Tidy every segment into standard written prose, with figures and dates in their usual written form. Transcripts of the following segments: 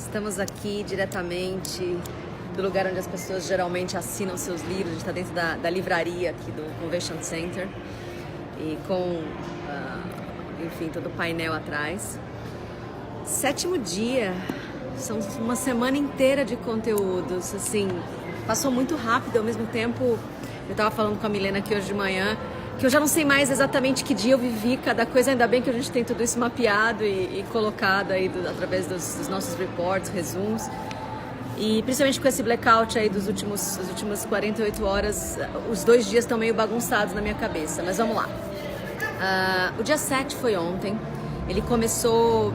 Estamos aqui diretamente do lugar onde as pessoas geralmente assinam seus livros. A gente está dentro da livraria aqui do Convention Center e com, enfim, todo o painel atrás. 7º dia, são uma semana inteira de conteúdos, assim, passou muito rápido. Ao mesmo tempo, eu estava falando com a Milena aqui hoje de manhã, que eu já não sei mais exatamente que dia eu vivi cada coisa, ainda bem que a gente tem tudo isso mapeado e colocado aí através dos nossos reports, resumos. E principalmente com esse blackout aí das últimas 48 horas, os 2 dias estão meio bagunçados na minha cabeça, mas vamos lá. O dia 7 foi ontem, ele começou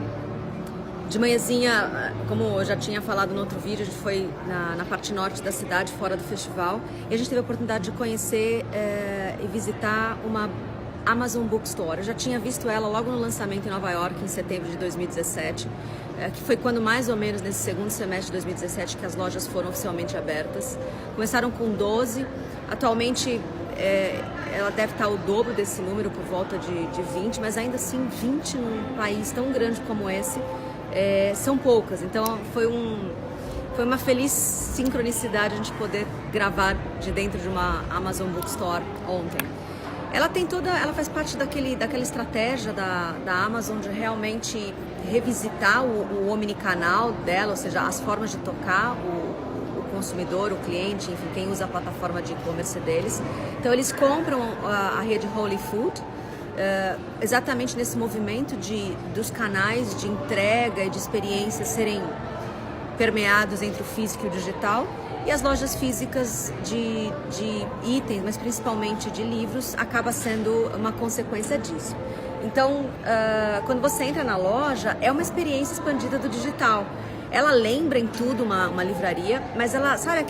de manhãzinha, como eu já tinha falado no outro vídeo, a gente foi na parte norte da cidade, fora do festival, e a gente teve a oportunidade de conhecer e visitar uma Amazon Bookstore. Eu já tinha visto ela logo no lançamento em Nova York, em setembro de 2017, que foi quando mais ou menos nesse segundo semestre de 2017 que as lojas foram oficialmente abertas. Começaram com 12, atualmente ela deve estar o dobro desse número, por volta de 20, mas ainda assim 20 num país tão grande como esse, são poucas. Então foi uma feliz sincronicidade a gente poder gravar de dentro de uma Amazon Bookstore ontem. Ela faz parte daquela estratégia da Amazon de realmente revisitar o omnicanal dela, ou seja, as formas de tocar o consumidor, o cliente, enfim, quem usa a plataforma de e-commerce deles. Então eles compram a rede Holy Food, exatamente nesse movimento dos canais de entrega e de experiência serem permeados entre o físico e o digital, e as lojas físicas de itens, mas principalmente de livros, acaba sendo uma consequência disso. Então, quando você entra na loja, é uma experiência expandida do digital. Ela lembra em tudo uma livraria, mas ela, sabe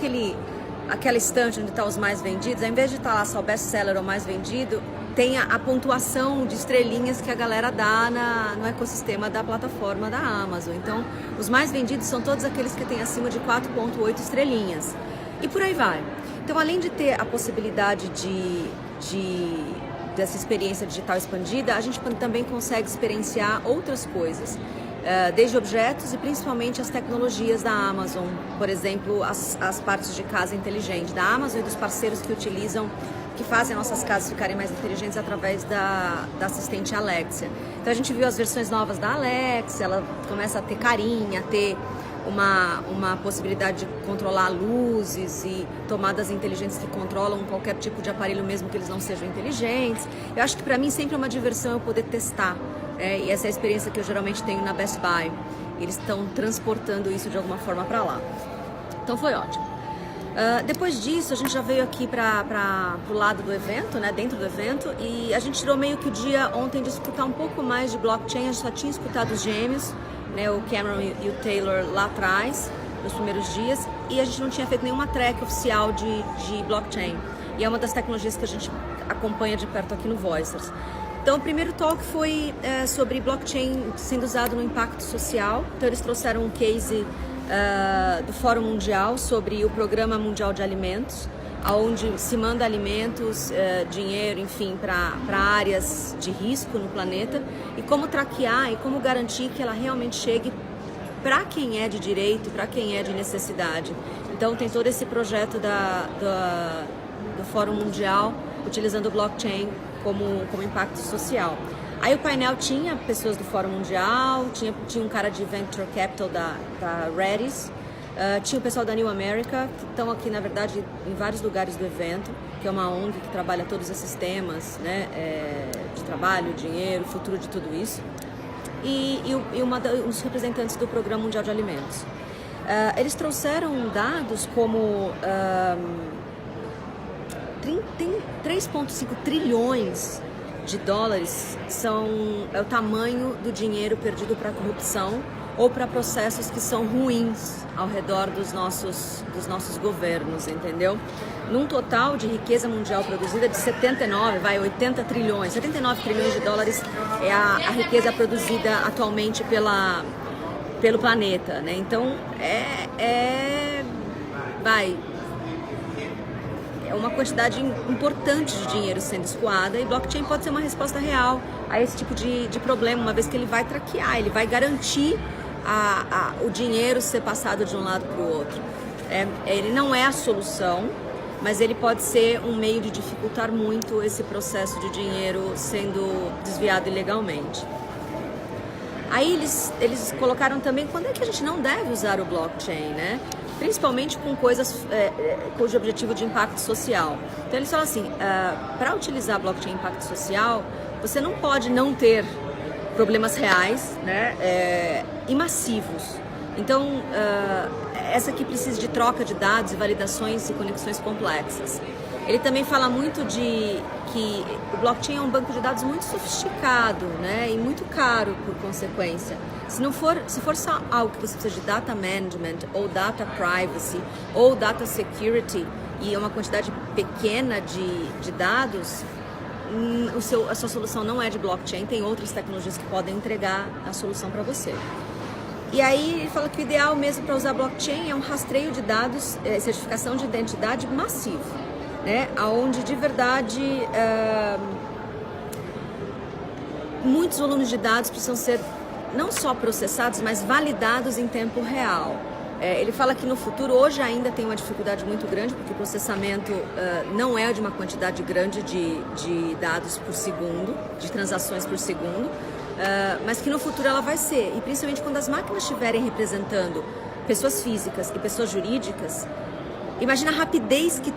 aquela estante onde estão os mais vendidos? Ao invés de estar lá só best-seller ou mais vendido, tem a pontuação de estrelinhas que a galera dá no ecossistema da plataforma da Amazon. Então, os mais vendidos são todos aqueles que têm acima de 4,8 estrelinhas. E por aí vai. Então, além de ter a possibilidade dessa experiência digital expandida, a gente também consegue experienciar outras coisas. Desde objetos e principalmente as tecnologias da Amazon. Por exemplo, as partes de casa inteligente da Amazon e dos parceiros que fazem nossas casas ficarem mais inteligentes através da assistente Alexa. Então a gente viu as versões novas da Alexa, ela começa a ter carinha, a ter uma possibilidade de controlar luzes e tomadas inteligentes que controlam qualquer tipo de aparelho, mesmo que eles não sejam inteligentes. Eu acho que para mim sempre é uma diversão eu poder testar, e essa é a experiência que eu geralmente tenho na Best Buy. Eles estão transportando isso de alguma forma para lá. Então foi ótimo. Depois disso, a gente já veio aqui para o lado do evento, né, dentro do evento, e a gente tirou meio que o dia ontem de escutar um pouco mais de blockchain. A gente só tinha escutado os gêmeos, né, o Cameron e o Taylor lá atrás, nos primeiros dias, e a gente não tinha feito nenhuma track oficial de blockchain. E é uma das tecnologias que a gente acompanha de perto aqui no Voicers. Então, o primeiro talk foi sobre blockchain sendo usado no impacto social. Então, eles trouxeram um case do Fórum Mundial sobre o Programa Mundial de Alimentos, onde se manda alimentos, dinheiro, enfim, para áreas de risco no planeta, e como traquear e como garantir que ela realmente chegue para quem é de direito, para quem é de necessidade. Então tem todo esse projeto do Fórum Mundial utilizando o blockchain como impacto social. Aí o painel tinha pessoas do Fórum Mundial, tinha um cara de Venture Capital da Redis, tinha o pessoal da New America, que estão aqui, na verdade, em vários lugares do evento, que é uma ONG que trabalha todos esses temas, né, de trabalho, dinheiro, futuro de tudo isso, e uns representantes do Programa Mundial de Alimentos. Eles trouxeram dados como 3,5 trilhões de dólares é o tamanho do dinheiro perdido para corrupção ou para processos que são ruins ao redor dos nossos governos, entendeu? Num total de riqueza mundial produzida de 80 trilhões, 79 trilhões de dólares é a riqueza produzida atualmente pelo planeta, né? Então é uma quantidade importante de dinheiro sendo escoada, e blockchain pode ser uma resposta real a esse tipo de problema, uma vez que ele vai traquear, ele vai garantir o dinheiro ser passado de um lado para o outro. Ele não é a solução, mas ele pode ser um meio de dificultar muito esse processo de dinheiro sendo desviado ilegalmente. Aí eles colocaram também quando é que a gente não deve usar o blockchain, né? Principalmente com coisas cujo objetivo de impacto social. Então eles falam assim, para utilizar blockchain impacto social, você não pode não ter problemas reais, né, e massivos. Então, essa aqui precisa de troca de dados e validações e conexões complexas. Ele também fala muito de que o blockchain é um banco de dados muito sofisticado, né, e muito caro por consequência. Se for só algo que você precisa de data management, ou data privacy, ou data security, e é uma quantidade pequena de dados, a sua solução não é de blockchain, tem outras tecnologias que podem entregar a solução para você. E aí ele fala que o ideal mesmo para usar blockchain é um rastreio de dados, certificação de identidade massivo, né? Onde de verdade muitos volumes de dados precisam ser não só processados, mas validados em tempo real. Ele fala que no futuro, hoje ainda tem uma dificuldade muito grande, porque o processamento não é de uma quantidade grande de dados por segundo, de transações por segundo, mas que no futuro ela vai ser. E principalmente quando as máquinas estiverem representando pessoas físicas e pessoas jurídicas, imagina a rapidez que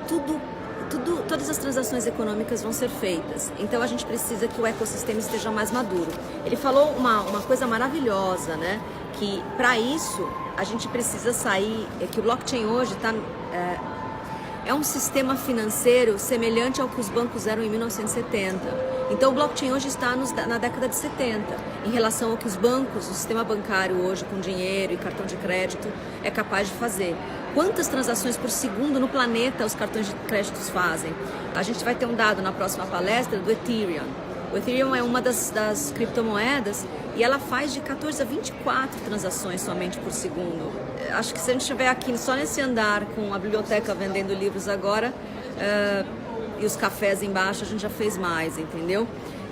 todas as transações econômicas vão ser feitas. Então a gente precisa que o ecossistema esteja mais maduro. Ele falou uma coisa maravilhosa, né? Que para isso a gente precisa sair, que o blockchain hoje é um sistema financeiro semelhante ao que os bancos eram em 1970. Então o blockchain hoje está na década de 70, em relação ao que os bancos, o sistema bancário hoje com dinheiro e cartão de crédito é capaz de fazer. Quantas transações por segundo no planeta os cartões de crédito fazem? A gente vai ter um dado na próxima palestra do Ethereum. O Ethereum é uma das criptomoedas e ela faz de 14 a 24 transações somente por segundo. Acho que se a gente estiver aqui só nesse andar com a biblioteca vendendo livros agora e os cafés embaixo, a gente já fez mais, entendeu?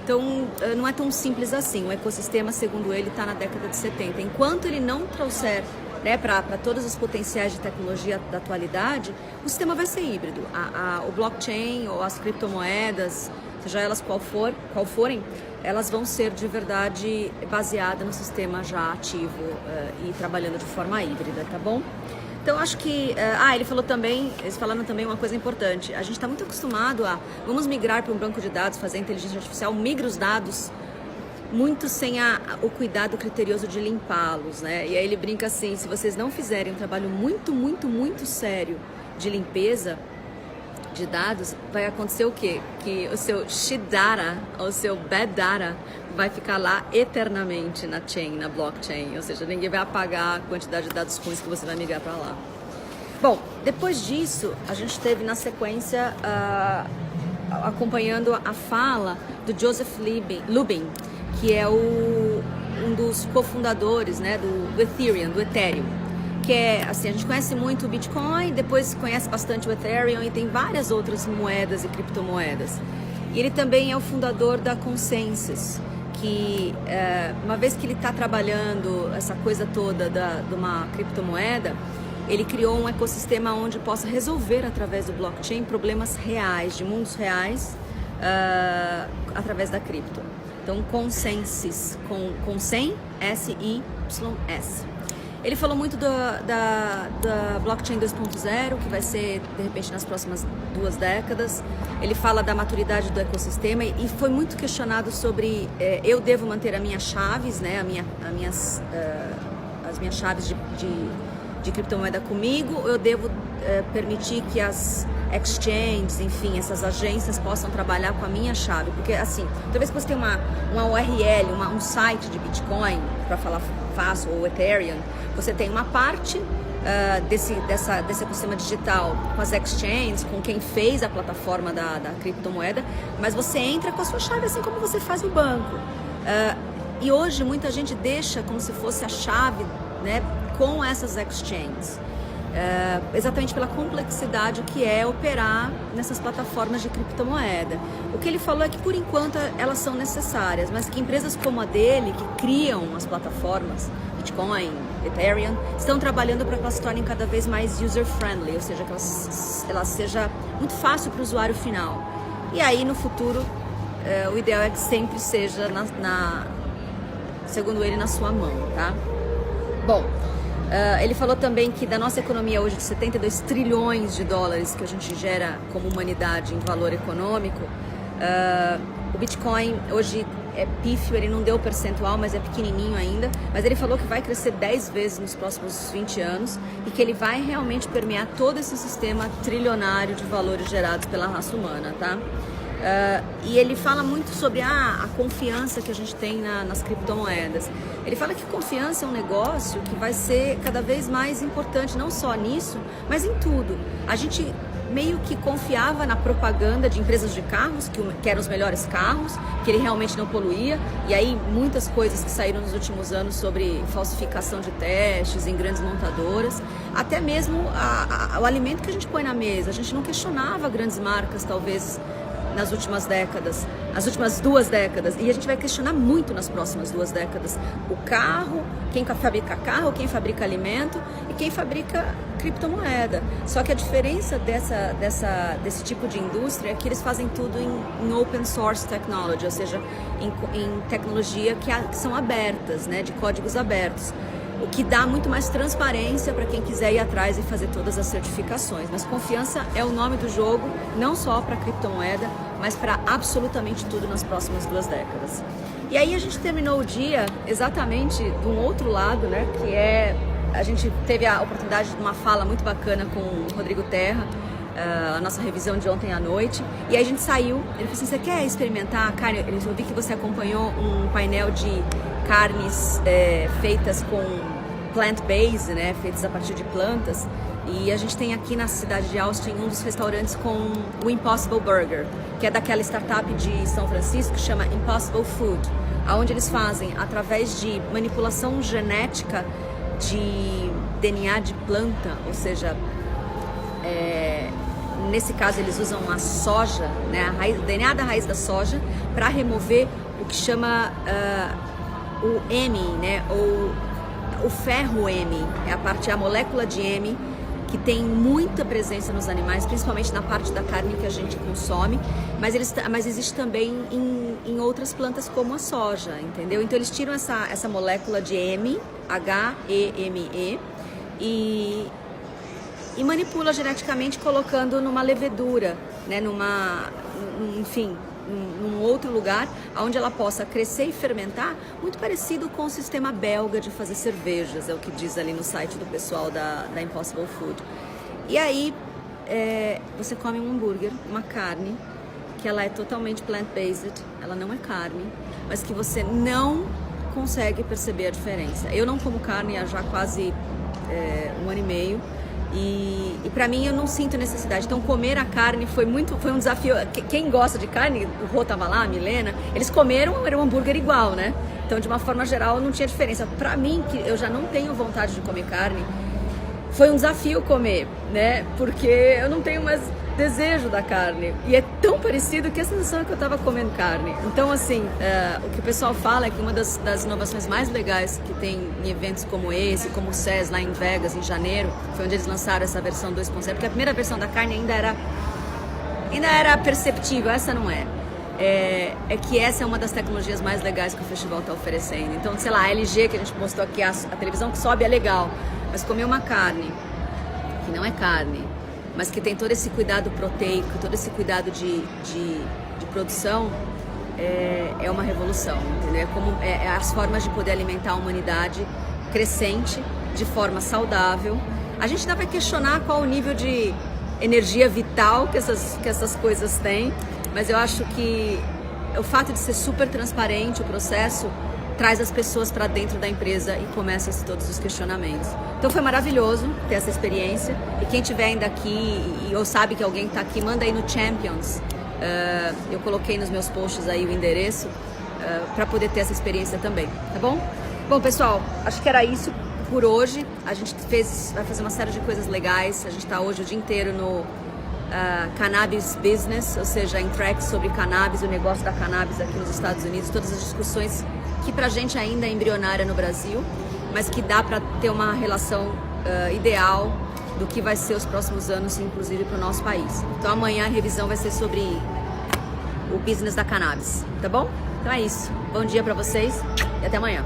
Então não é tão simples assim. O ecossistema, segundo ele, está na década de 70. Enquanto ele não trouxer, né, para todos os potenciais de tecnologia da atualidade, o sistema vai ser híbrido. O blockchain ou as criptomoedas, seja elas qual forem, elas vão ser de verdade baseadas no sistema já ativo e trabalhando de forma híbrida, tá bom? Então acho que... eles falaram também uma coisa importante. A gente está muito acostumado vamos migrar para um banco de dados, fazer inteligência artificial, migra os dados muito sem o cuidado criterioso de limpá-los, né? E aí ele brinca assim, se vocês não fizerem um trabalho muito, muito, muito sério de limpeza de dados, vai acontecer o quê? Que o seu shit data, ou o seu bad data, vai ficar lá eternamente na chain, na blockchain. Ou seja, ninguém vai apagar a quantidade de dados ruins que você vai migrar para lá. Bom, depois disso, a gente teve na sequência acompanhando a fala do Joseph Lubin, que é um dos cofundadores, né, do Ethereum, que é, assim, a gente conhece muito o Bitcoin, depois conhece bastante o Ethereum e tem várias outras moedas e criptomoedas. E ele também é o fundador da Consensus, que uma vez que ele está trabalhando essa coisa toda de uma criptomoeda, ele criou um ecossistema onde possa resolver através do blockchain problemas reais, de mundos reais, através da cripto. Então, Consensus, com 100, S-I-Y-S. Ele falou muito da blockchain 2.0, que vai ser, de repente, nas próximas 2 décadas. Ele fala da maturidade do ecossistema e foi muito questionado sobre eu devo manter as minhas chaves, né, as minhas chaves de criptomoeda comigo, ou eu devo permitir que as exchanges, enfim, essas agências possam trabalhar com a minha chave, porque assim, toda vez que você tem uma URL, um site de Bitcoin, para falar fácil, ou Ethereum, você tem uma parte desse ecossistema digital com as exchanges, com quem fez a plataforma da criptomoeda, mas você entra com a sua chave, assim como você faz no banco. E hoje muita gente deixa como se fosse a chave, né, com essas exchanges. Exatamente pela complexidade que é operar nessas plataformas de criptomoeda. O que ele falou é que por enquanto elas são necessárias, mas que empresas como a dele, que criam as plataformas, Bitcoin, Ethereum, estão trabalhando para que elas se tornem cada vez mais user-friendly, ou seja, que ela seja muito fácil para o usuário final. E aí, no futuro, o ideal é que sempre seja, segundo ele, na sua mão, tá? Bom, ele falou também que da nossa economia hoje de 72 trilhões de dólares que a gente gera como humanidade em valor econômico, o Bitcoin hoje é pífio, ele não deu percentual, mas é pequenininho ainda, mas ele falou que vai crescer 10 vezes nos próximos 20 anos e que ele vai realmente permear todo esse sistema trilionário de valores gerados pela raça humana, tá? E ele fala muito sobre a confiança que a gente tem nas criptomoedas. Ele fala que confiança é um negócio que vai ser cada vez mais importante, não só nisso, mas em tudo. A gente meio que confiava na propaganda de empresas de carros, que eram os melhores carros, que ele realmente não poluía, e aí muitas coisas que saíram nos últimos anos sobre falsificação de testes em grandes montadoras, até mesmo o alimento que a gente põe na mesa. A gente não questionava grandes marcas, talvez, nas últimas décadas, as últimas 2 décadas, e a gente vai questionar muito nas próximas 2 décadas o carro, quem fabrica carro, quem fabrica alimento e quem fabrica criptomoeda. Só que a diferença desse tipo de indústria é que eles fazem tudo em open source technology, ou seja, em tecnologia que são abertas, né, de códigos abertos, o que dá muito mais transparência para quem quiser ir atrás e fazer todas as certificações. Mas confiança é o nome do jogo, não só para criptomoeda, mas para absolutamente tudo nas próximas 2 décadas. E aí a gente terminou o dia exatamente de um outro lado, né, que é, a gente teve a oportunidade de uma fala muito bacana com o Rodrigo Terra, a nossa revisão de ontem à noite, e aí a gente saiu, ele falou assim, você quer experimentar a carne? Eu vi que você acompanhou um painel de carnes feitas com plant-based, né, feitas a partir de plantas, e a gente tem aqui na cidade de Austin um dos restaurantes com o Impossible Burger, que é daquela startup de São Francisco que chama Impossible Food, onde eles fazem, através de manipulação genética de DNA de planta, ou seja, nesse caso eles usam a soja, né, o DNA da raiz da soja, para remover o que chama o Heme, né, ou o ferro Heme, é a molécula de Heme que tem muita presença nos animais, principalmente na parte da carne que a gente consome, mas existe também em outras plantas como a soja, entendeu? Então eles tiram essa molécula de Heme, H-E-M-E, e manipula geneticamente colocando numa levedura, né, num outro lugar onde ela possa crescer e fermentar, muito parecido com o sistema belga de fazer cervejas, é o que diz ali no site do pessoal da Impossible Food. E aí você come um hambúrguer, uma carne, que ela é totalmente plant-based, ela não é carne, mas que você não consegue perceber a diferença. Eu não como carne há já quase 1 ano e meio, e para mim eu não sinto necessidade. Então comer a carne foi um desafio. Quem gosta de carne, o Rô tava lá, a Milena, eles comeram, era um hambúrguer igual, né? Então de uma forma geral não tinha diferença. Para mim, que eu já não tenho vontade de comer carne, foi um desafio comer, né? Porque eu não tenho mais desejo da carne, e é tão parecido que a sensação é que eu estava comendo carne. Então assim, o que o pessoal fala é que uma das inovações mais legais que tem em eventos como esse, como o CES lá em Vegas em janeiro, foi onde eles lançaram essa versão 2.0, porque a primeira versão da carne ainda era perceptível, essa não é. É que essa é uma das tecnologias mais legais que o festival está oferecendo. Então, sei lá, a LG que a gente mostrou aqui, a televisão que sobe é legal, mas comer uma carne que não é carne, mas que tem todo esse cuidado proteico, todo esse cuidado de produção, é uma revolução, entendeu? É as formas de poder alimentar a humanidade crescente, de forma saudável. A gente ainda vai questionar qual o nível de energia vital que essas coisas têm, mas eu acho que o fato de ser super transparente o processo traz as pessoas para dentro da empresa e começa todos os questionamentos. Então foi maravilhoso ter essa experiência, e quem estiver ainda aqui ou sabe que alguém está aqui, manda aí no Champions, eu coloquei nos meus posts aí o endereço para poder ter essa experiência também, tá bom? Bom pessoal, acho que era isso por hoje. A gente vai fazer uma série de coisas legais. A gente está hoje o dia inteiro no Cannabis Business, ou seja, em tracks sobre cannabis, o negócio da cannabis aqui nos Estados Unidos, todas as discussões que pra gente ainda é embrionária no Brasil. mas que dá para ter uma relação ideal do que vai ser os próximos anos, inclusive para o nosso país. Então amanhã a revisão vai ser sobre o business da cannabis, tá bom? Então é isso. Bom dia para vocês e até amanhã.